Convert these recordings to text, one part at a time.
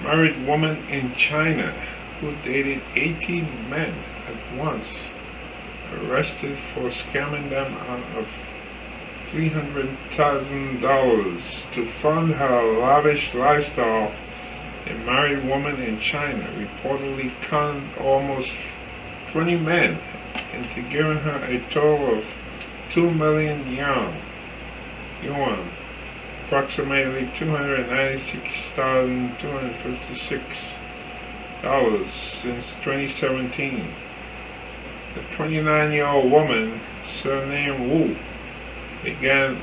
Married woman in China who dated 18 men at once, arrested for scamming them out of $300,000 to fund her lavish lifestyle. A married woman in China reportedly conned almost 20 men into giving her a total of 2 million yuan, approximately $296,256 since 2017. The 29-year-old woman, surnamed Wu, began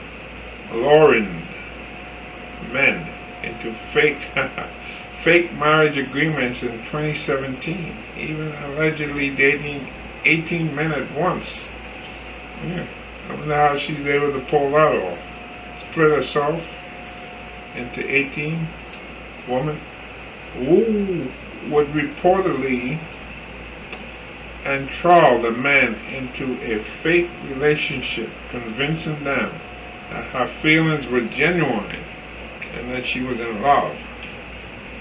luring men into fake marriage agreements in 2017, even allegedly dating 18 men at once. I wonder how she's able to pull that off. Split herself into 18 women. Wu would reportedly enthrall the men into a fake relationship, convincing them that her feelings were genuine and that she was in love.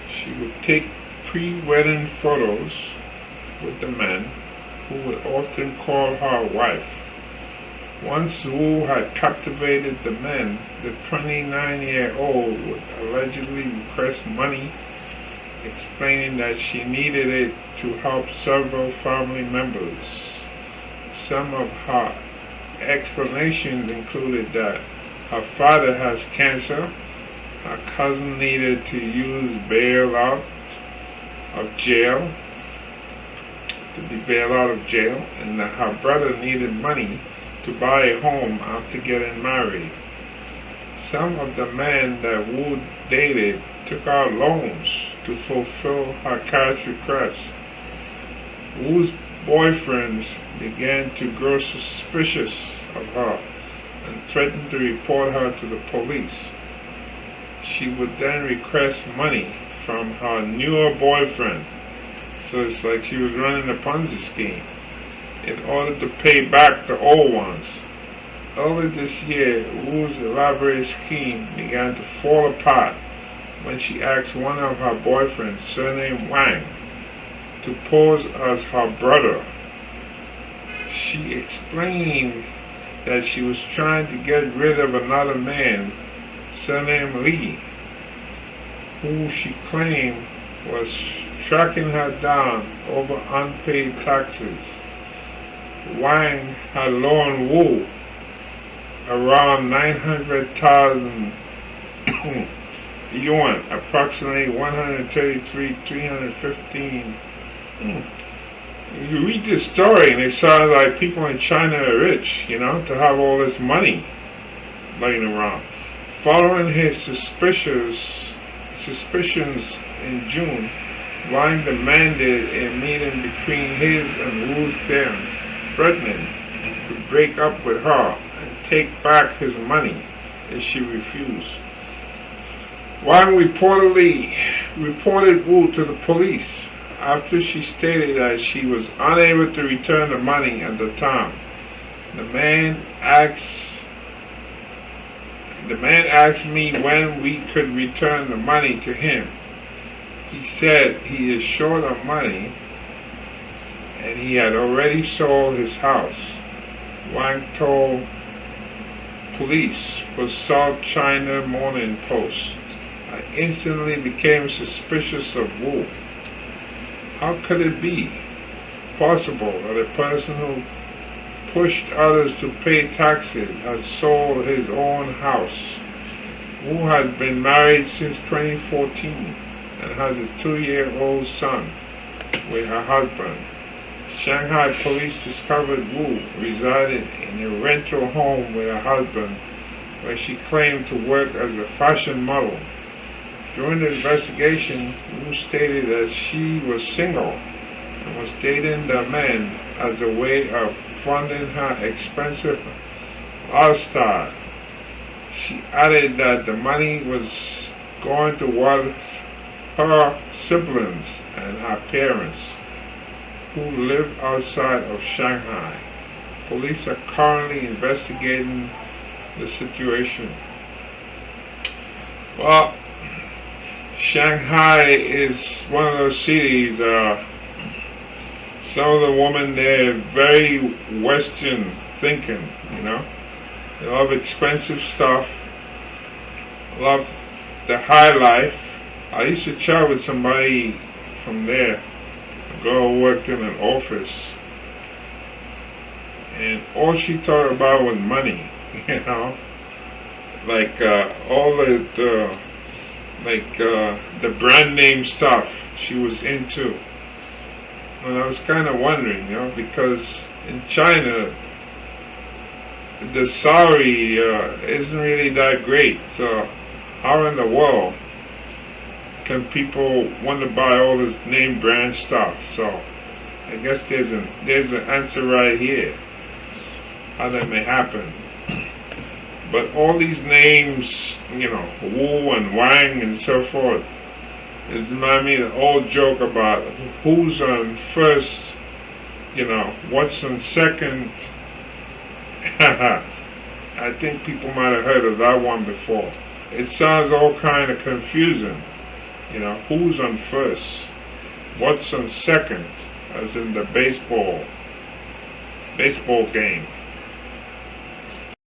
She would take pre-wedding photos with the men, who would often call her wife. Once Wu had captivated the men, the 29-year-old would allegedly request money, explaining that she needed it to help several family members. Some of her explanations included that her father has cancer, her cousin needed to use bail out of jail, and that her brother needed money to buy a home after getting married. Some of the men that Wu dated took out loans to fulfill her cash requests. Wu's boyfriends began to grow suspicious of her and threatened to report her to the police. She would then request money from her newer boyfriend, so it's like she was running a Ponzi scheme, in order to pay back the old ones. Early this year, Wu's elaborate scheme began to fall apart when she asked one of her boyfriends, surnamed Wang, to pose as her brother. She explained that she was trying to get rid of another man, surnamed Li, who she claimed was tracking her down over unpaid taxes. Wang had loaned Wu around 900,000 yuan, approximately 133,315. You read this story and it sounds like people in China are rich, to have all this money laying around. Following his suspicions in June, Wang demanded a meeting between his and Wu's parents, threatening to break up with her and take back his money if she refused. Wang reported Wu to the police after she stated that she was unable to return the money at the time. The man asked me when we could return the money to him. He said he is short of money and he had already sold his house, Wang told police for South China Morning Post. I instantly became suspicious of Wu. How could it be possible that a person who pushed others to pay taxes has sold his own house? Wu has been married since 2014 and has a 2-year-old son with her husband. Shanghai police discovered Wu resided in a rental home with her husband, where she claimed to work as a fashion model. During the investigation, Wu stated that she was single and was dating the men as a way of funding her expensive lifestyle. She added that the money was going towards her siblings and her parents, who live outside of Shanghai. Police are currently investigating the situation. Well, Shanghai is one of those cities. Some of the women there are very Western thinking. They love expensive stuff. Love the high life. I used to chat with somebody from there. A girl who worked in an office, and all she talked about was money. Like all the brand name stuff she was into. And I was kind of wondering, because in China the salary isn't really that great. So how in the world can people want to buy all this name brand stuff? So I guess there's an answer right here how that may happen. But all these names, Wu and Wang and so forth, it reminds me of the old joke about who's on first, what's on second. I think people might have heard of that one before. It sounds all kind of confusing. Who's on first? What's on second? As in the baseball game.